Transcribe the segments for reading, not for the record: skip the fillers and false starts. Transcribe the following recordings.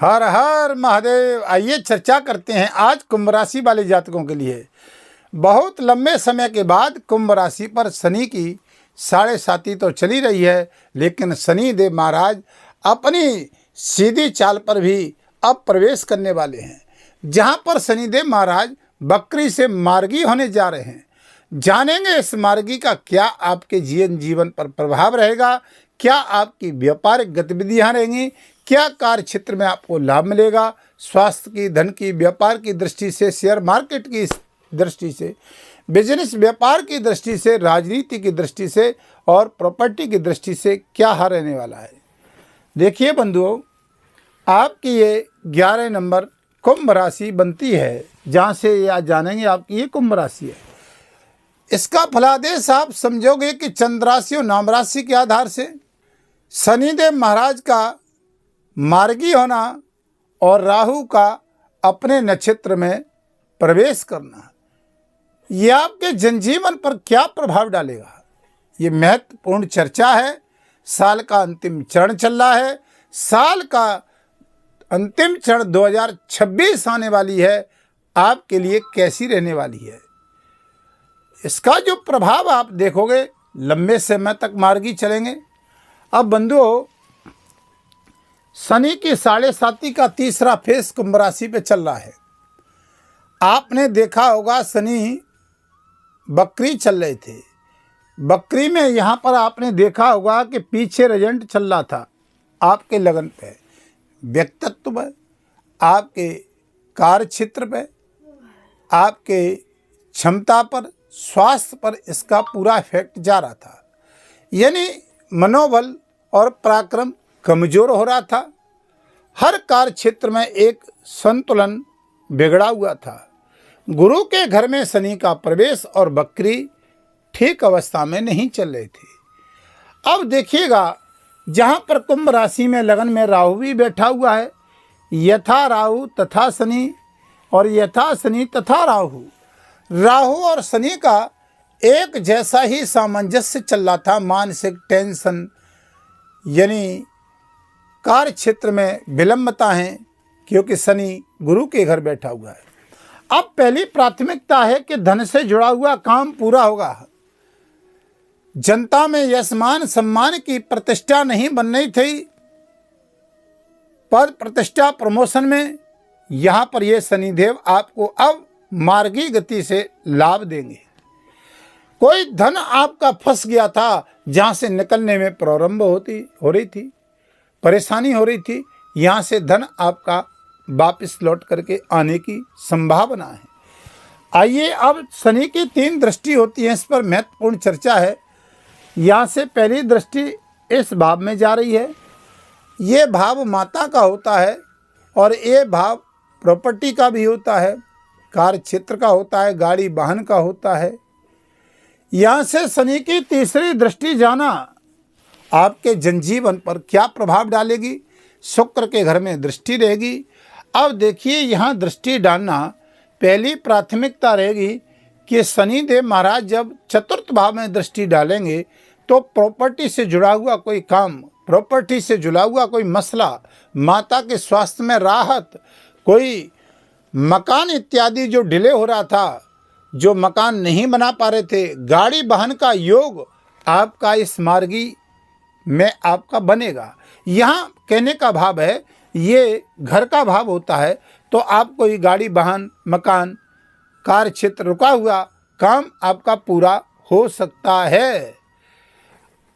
हर हर महादेव। आइए चर्चा करते हैं आज कुंभ राशि वाले जातकों के लिए। बहुत लंबे समय के बाद कुंभ राशि पर शनि की 7.5 तो चली रही है, लेकिन शनि देव महाराज अपनी सीधी चाल पर भी अब प्रवेश करने वाले हैं, जहां पर शनि देव महाराज बकरी से मार्गी होने जा रहे हैं। जानेंगे इस मार्गी का क्या आपके जीवन पर प्रभाव रहेगा, क्या आपकी व्यापारिक गतिविधियां रहेंगी, क्या कार्य क्षेत्र में आपको लाभ मिलेगा, स्वास्थ्य की, धन की, व्यापार की दृष्टि से, शेयर मार्केट की दृष्टि से, बिजनेस व्यापार की दृष्टि से, राजनीति की दृष्टि से और प्रॉपर्टी की दृष्टि से क्या रहने वाला है। देखिए बंधुओं, आपकी ये 11 नंबर कुंभ राशि बनती है, जहाँ से या जानेंगे आपकी ये कुंभ राशि है। इसका फलादेश आप समझोगे कि चंद्र राशि और नाम राशि के आधार से शनिदेव महाराज का मार्गी होना और राहु का अपने नक्षत्र में प्रवेश करना, यह आपके जनजीवन पर क्या प्रभाव डालेगा, ये महत्वपूर्ण चर्चा है। साल का अंतिम चरण चल रहा है। साल का अंतिम चरण 2026 आने वाली है, आपके लिए कैसी रहने वाली है, इसका जो प्रभाव आप देखोगे, लंबे समय तक मार्गी चलेंगे। अब बंधुओं, शनि की 7.5 का तीसरा फेस कुंभ राशि पे चल रहा है। आपने देखा होगा शनि बकरी चल रहे थे, बकरी में यहाँ पर आपने देखा होगा कि पीछे रिजल्ट चल रहा था आपके लगन पे, व्यक्तित्व पे, आपके कार्य क्षेत्र पे, आपके क्षमता पर, स्वास्थ्य पर इसका पूरा इफेक्ट जा रहा था। यानी मनोबल और पराक्रम कमजोर हो रहा था। हर कार्य क्षेत्र में एक संतुलन बिगड़ा हुआ था। गुरु के घर में शनि का प्रवेश और बकरी ठीक अवस्था में नहीं चल रहे थे। अब देखिएगा, जहां पर कुंभ राशि में लगन में राहु भी बैठा हुआ है, यथा राहु तथा शनि और यथा शनि तथा राहु, राहु और शनि का एक जैसा ही सामंजस्य चल रहा था। मानसिक टेंशन, यानी कार्य क्षेत्र में विलंबता है, क्योंकि शनि गुरु के घर बैठा हुआ है। अब पहली प्राथमिकता है कि धन से जुड़ा हुआ काम पूरा होगा। जनता में यश मान सम्मान की प्रतिष्ठा नहीं बन रही थी, पद प्रतिष्ठा प्रमोशन में, यहां पर ये शनिदेव आपको अब मार्गी गति से लाभ देंगे। कोई धन आपका फंस गया था, जहां से निकलने में प्रारंभ हो रही थी, परेशानी हो रही थी, यहां से धन आपका वापस लौट करके आने की संभावना है। आइए, अब शनि की 3 दृष्टि होती है, इस पर महत्वपूर्ण चर्चा है। यहाँ से पहली दृष्टि इस भाव में जा रही है। ये भाव माता का होता है और ये भाव प्रॉपर्टी का भी होता है, कार्य क्षेत्र का होता है, गाड़ी वाहन का होता है। यहाँ से शनि की तीसरी दृष्टि जाना आपके जनजीवन पर क्या प्रभाव डालेगी। शुक्र के घर में दृष्टि रहेगी। अब देखिए, यहाँ दृष्टि डालना पहली प्राथमिकता रहेगी कि शनि देव महाराज जब चतुर्थ भाव में दृष्टि डालेंगे तो प्रॉपर्टी से जुड़ा हुआ कोई काम, प्रॉपर्टी से जुड़ा हुआ कोई मसला, माता के स्वास्थ्य में राहत, कोई मकान इत्यादि जो डिले हो रहा था, जो मकान नहीं बना पा रहे थे, गाड़ी वाहन का योग आपका इस मार्गी में आपका बनेगा। यहाँ कहने का भाव है, ये घर का भाव होता है, तो आप कोई गाड़ी वाहन, मकान, कार्य क्षेत्र, रुका हुआ काम आपका पूरा हो सकता है।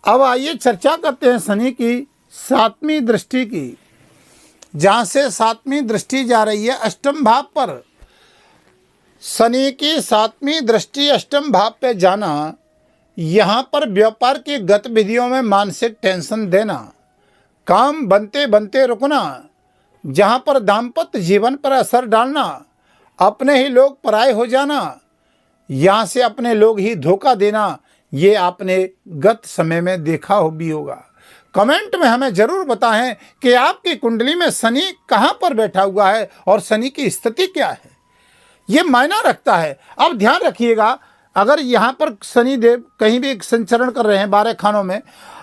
अब आइए चर्चा करते हैं शनि की 7वीं दृष्टि की, जहाँ से 7वीं दृष्टि जा रही है अष्टम भाव पर। शनि की 7वीं दृष्टि अष्टम भाव पे जाना, यहाँ पर व्यापार की गतिविधियों में मानसिक टेंशन देना, काम बनते बनते रुकना, जहाँ पर दाम्पत्य जीवन पर असर डालना, अपने ही लोग पराये हो जाना, यहाँ से अपने लोग ही धोखा देना, ये आपने गत समय में देखा हो भी होगा। कमेंट में हमें जरूर बताएं कि आपकी कुंडली में शनि कहाँ पर बैठा हुआ है और शनि की स्थिति क्या है, ये मायना रखता है। अब ध्यान रखिएगा, अगर यहाँ पर शनि देव कहीं भी संचरण कर रहे हैं 12 खानों में,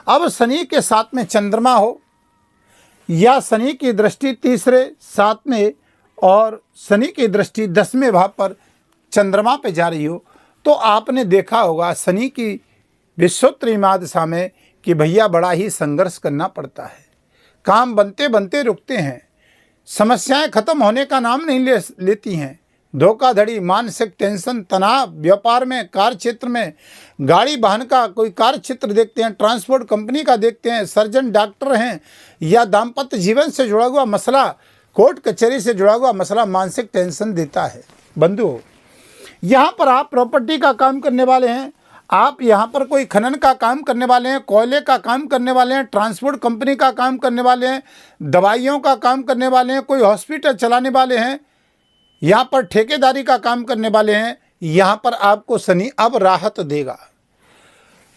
अब शनि के साथ में चंद्रमा हो या शनि की दृष्टि तीसरे, 7वें और शनि की दृष्टि 10वें भाव पर चंद्रमा पे जा रही हो, तो आपने देखा होगा शनि की विश्वोत्तरी महादशा में कि भैया बड़ा ही संघर्ष करना पड़ता है। काम बनते बनते रुकते हैं, समस्याएं खत्म होने का नाम नहीं लेती हैं। धोखाधड़ी, मानसिक टेंशन, तनाव, व्यापार में, कार्य क्षेत्र में, गाड़ी वाहन का कोई कार्य क्षेत्र देखते हैं, ट्रांसपोर्ट कंपनी का देखते हैं, सर्जन डॉक्टर हैं, या दाम्पत्य जीवन से जुड़ा हुआ मसला, कोर्ट कचहरी से जुड़ा हुआ मसला मानसिक टेंशन देता है। बंधु, यहाँ पर आप प्रॉपर्टी का काम करने वाले हैं, आप यहाँ पर कोई खनन का काम करने वाले हैं, कोयले का काम करने वाले हैं, ट्रांसपोर्ट कंपनी का काम करने वाले हैं, दवाइयों का काम करने वाले हैं, कोई हॉस्पिटल चलाने वाले हैं, यहाँ पर ठेकेदारी का काम करने वाले हैं, यहाँ पर आपको शनि अब राहत देगा।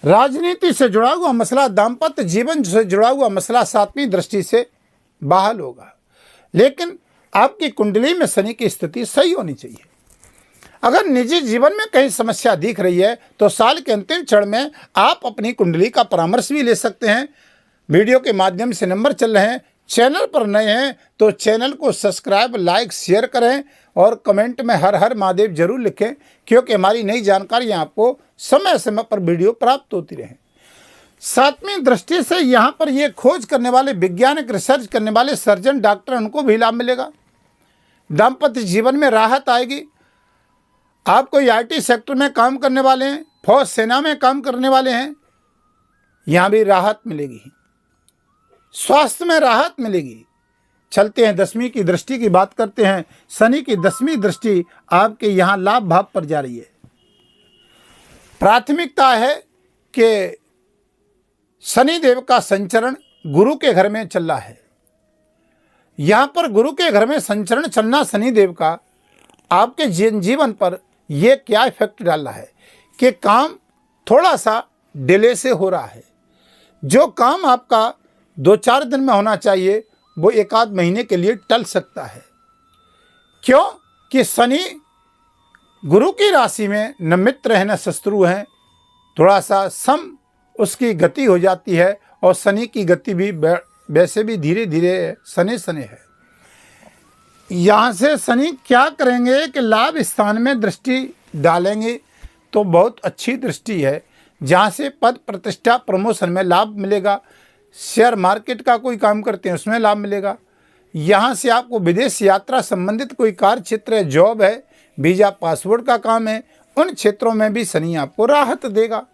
राजनीति से जुड़ा हुआ मसला, दाम्पत्य जीवन से जुड़ा हुआ मसला 7वीं दृष्टि से बहाल होगा। लेकिन आपकी कुंडली में शनि की स्थिति सही होनी चाहिए। अगर निजी जीवन में कहीं समस्या दिख रही है तो साल के अंतिम चरण में आप अपनी कुंडली का परामर्श भी ले सकते हैं। वीडियो के माध्यम से नंबर चल रहे हैं। चैनल पर नए हैं तो चैनल को सब्सक्राइब, लाइक, शेयर करें और कमेंट में हर हर महादेव जरूर लिखें, क्योंकि हमारी नई जानकारियां आपको समय समय पर वीडियो प्राप्त होती रहें। 7वीं दृष्टि से यहाँ पर ये खोज करने वाले, वैज्ञानिक रिसर्च करने वाले सर्जन डॉक्टर, उनको भी लाभ मिलेगा। दाम्पत्य जीवन में राहत आएगी। आप कोई IT सेक्टर में काम करने वाले हैं, फौज सेना में काम करने वाले हैं, यहाँ भी राहत मिलेगी। स्वास्थ्य में राहत मिलेगी। चलते हैं 10वीं की दृष्टि की बात करते हैं। शनि की 10वीं दृष्टि आपके यहाँ लाभ भाव पर जा रही है। प्राथमिकता है कि शनिदेव का संचरण गुरु के घर में चल रहा है। यहाँ पर गुरु के घर में संचरण चलना शनिदेव का आपके जीवन पर ये क्या इफेक्ट डाल रहा है कि काम थोड़ा सा डिले से हो रहा है। जो काम आपका 2-4 दिन में होना चाहिए वो 1-आध महीने के लिए टल सकता है। क्यों? कि शनि गुरु की राशि में न मित्र है न शत्रु हैं, थोड़ा सा सम उसकी गति हो जाती है। और शनि की गति भी वैसे भी धीरे धीरे शनि है। यहाँ से शनि क्या करेंगे कि लाभ स्थान में दृष्टि डालेंगे, तो बहुत अच्छी दृष्टि है, जहाँ से पद प्रतिष्ठा प्रमोशन में लाभ मिलेगा। शेयर मार्केट का कोई काम करते हैं उसमें लाभ मिलेगा। यहाँ से आपको विदेश यात्रा संबंधित कोई कार्य क्षेत्र है, जॉब है, वीज़ा पासपोर्ट का काम है, उन क्षेत्रों में भी शनि आपको राहत देगा।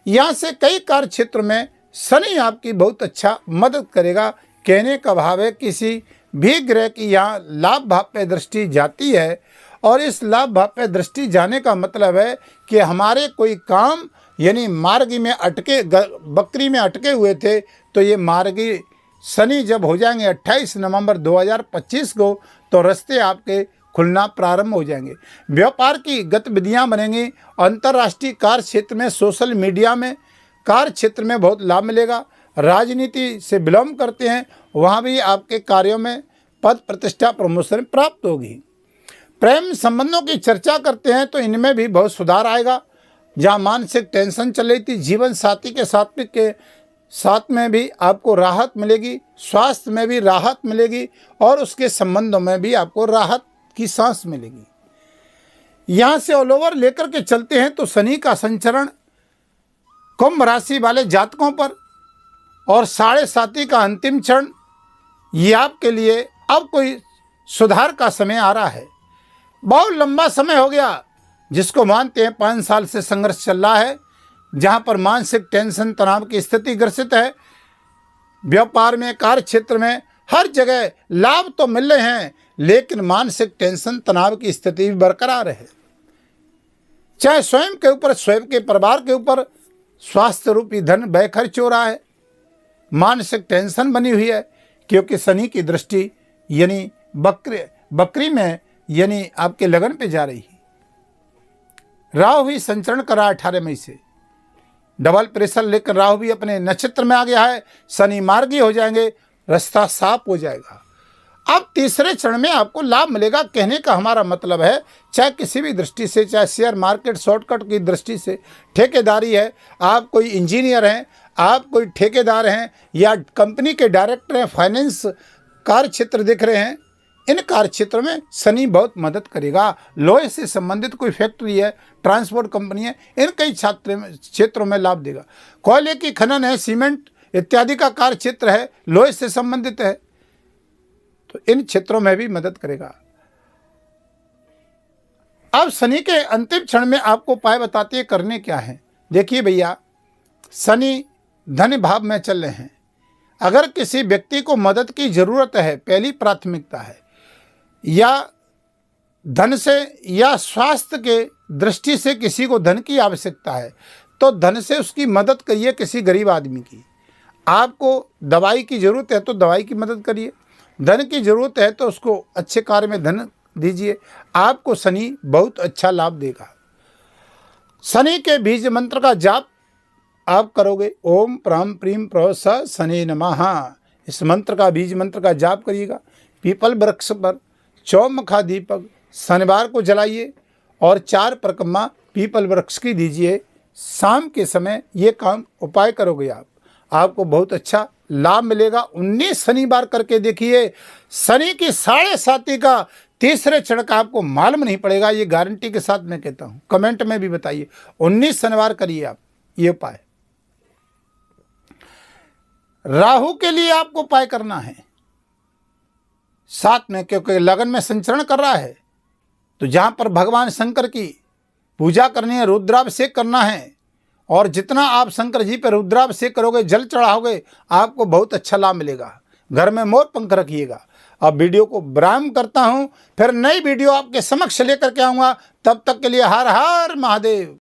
यहाँ से कई कार्य क्षेत्र में शनि आपकी बहुत अच्छा मदद करेगा। कहने का भाव है किसी भी ग्रह की यहाँ लाभ भाव पे दृष्टि जाती है, और इस लाभ भाव पे दृष्टि जाने का मतलब है कि हमारे कोई काम यानी मार्गी में अटके, बकरी में अटके हुए थे, तो ये मार्गी शनि जब हो जाएंगे 28 नवंबर 2025 को, तो रास्ते आपके खुलना प्रारंभ हो जाएंगे। व्यापार की गतिविधियां बनेंगी। अंतर्राष्ट्रीय कार्य क्षेत्र में, सोशल मीडिया में, कार्य क्षेत्र में बहुत लाभ मिलेगा। राजनीति से बिलोंग करते हैं वहाँ भी आपके कार्यों में पद प्रतिष्ठा प्रमोशन प्राप्त होगी। प्रेम संबंधों की चर्चा करते हैं तो इनमें भी बहुत सुधार आएगा। जहाँ मानसिक टेंशन चल रही थी, जीवन साथी के साथ में भी आपको राहत मिलेगी। स्वास्थ्य में भी राहत मिलेगी और उसके संबंधों में भी आपको राहत की सांस मिलेगी। यहाँ से ऑल ओवर लेकर के चलते हैं तो शनि का संचरण कुंभ राशि वाले जातकों पर और 7.5 का अंतिम चरण, ये आपके लिए अब कोई सुधार का समय आ रहा है। बहुत लंबा समय हो गया जिसको मानते हैं 5 साल से संघर्ष चल रहा है, जहां पर मानसिक टेंशन, तनाव की स्थिति ग्रसित है। व्यापार में, कार्य क्षेत्र में, हर जगह लाभ तो मिल रहे हैं, लेकिन मानसिक टेंशन, तनाव की स्थिति भी बरकरार है। चाहे स्वयं के ऊपर, स्वयं के परिवार के ऊपर स्वास्थ्य रूपी धन व्यय खर्च हो रहा है, मानसिक टेंशन बनी हुई है, क्योंकि शनि की दृष्टि यानी बकरी में यानी आपके लगन पे जा रही है। राहु भी संचरण करा 18 मई से, डबल प्रेशर लेकर राहु भी अपने नक्षत्र में आ गया है। शनि मार्गी हो जाएंगे, रास्ता साफ हो जाएगा। अब तीसरे चरण में आपको लाभ मिलेगा। कहने का हमारा मतलब है, चाहे किसी भी दृष्टि से, चाहे शेयर मार्केट शॉर्टकट की दृष्टि से, ठेकेदारी है, आप कोई इंजीनियर हैं, आप कोई ठेकेदार हैं, या कंपनी के डायरेक्टर हैं, फाइनेंस कार्य क्षेत्र दिख रहे हैं, इन कार्य क्षेत्र में शनि बहुत मदद करेगा। लोहे से संबंधित कोई फैक्ट्री है, ट्रांसपोर्ट कंपनी है, इन कई क्षेत्रों में लाभ देगा। कोयले की खनन है, सीमेंट इत्यादि का कार्य क्षेत्र है, लोहे से संबंधित है, तो इन क्षेत्रों में भी मदद करेगा। अब शनि के अंतिम क्षण में आपको उपाय बताते हैं करने क्या है। देखिए भैया, शनि धन भाव में चल रहे हैं। अगर किसी व्यक्ति को मदद की जरूरत है, पहली प्राथमिकता है, या धन से या स्वास्थ्य के दृष्टि से किसी को धन की आवश्यकता है, तो धन से उसकी मदद करिए। किसी गरीब आदमी की, आपको दवाई की जरूरत है तो दवाई की मदद करिए, धन की जरूरत है तो उसको अच्छे कार्य में धन दीजिए। आपको शनि बहुत अच्छा लाभ देगा। शनि के बीज मंत्र का जाप आप करोगे, ओम प्राम प्रीम प्र स शनि नमः, इस मंत्र का बीज मंत्र का जाप करिएगा। पीपल वृक्ष पर चौमुखा दीपक शनिवार को जलाइए और 4 परिक्रमा पीपल वृक्ष की दीजिए। शाम के समय ये काम उपाय करोगे आपको बहुत अच्छा लाभ मिलेगा। 19 शनिवार करके देखिए, शनि की 7.5 का तीसरे चरण का आपको मालूम नहीं पड़ेगा, ये गारंटी के साथ मैं कहता हूं। कमेंट में भी बताइए, 19 शनिवार करिए आप ये उपाय। राहु के लिए आपको उपाय करना है साथ में, क्योंकि लगन में संचरण कर रहा है, तो जहां पर भगवान शंकर की पूजा करनी है, रुद्राभिषेक करना है, और जितना आप शंकर जी पर रुद्राभिषेक करोगे, जल चढ़ाओगे, आपको बहुत अच्छा लाभ मिलेगा। घर में मोर पंख रखिएगा। अब वीडियो को विराम करता हूं, फिर नई वीडियो आपके समक्ष लेकर के आऊंगा। तब तक के लिए हर हर महादेव।